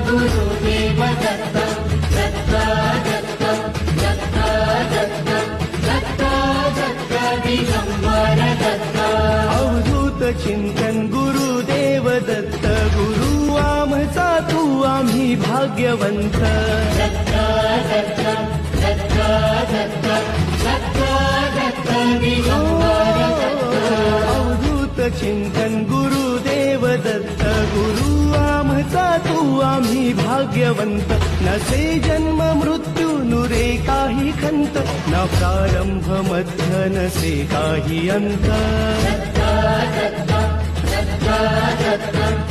गुरुदेव दत्त दत्त दत्त दत्त दत्त दत्त दिगंबर दत्त अवधूत चिंतन गुरुदेव दत्त गुरु आमचा तू आम्ही भाग्यवंत दत्त दत्त दत्त दत्त दत्त दत्त दिगंबर दत्त अवधूत चिंतन गुरुदेव दत्त गुरु आमचा तू आम्ही भाग्यवंत नसे जन्म मृत्यू नुरे काही खंत न प्रारंभ मध्य नसे काही अंत दत्त दत्त दत्त दत्त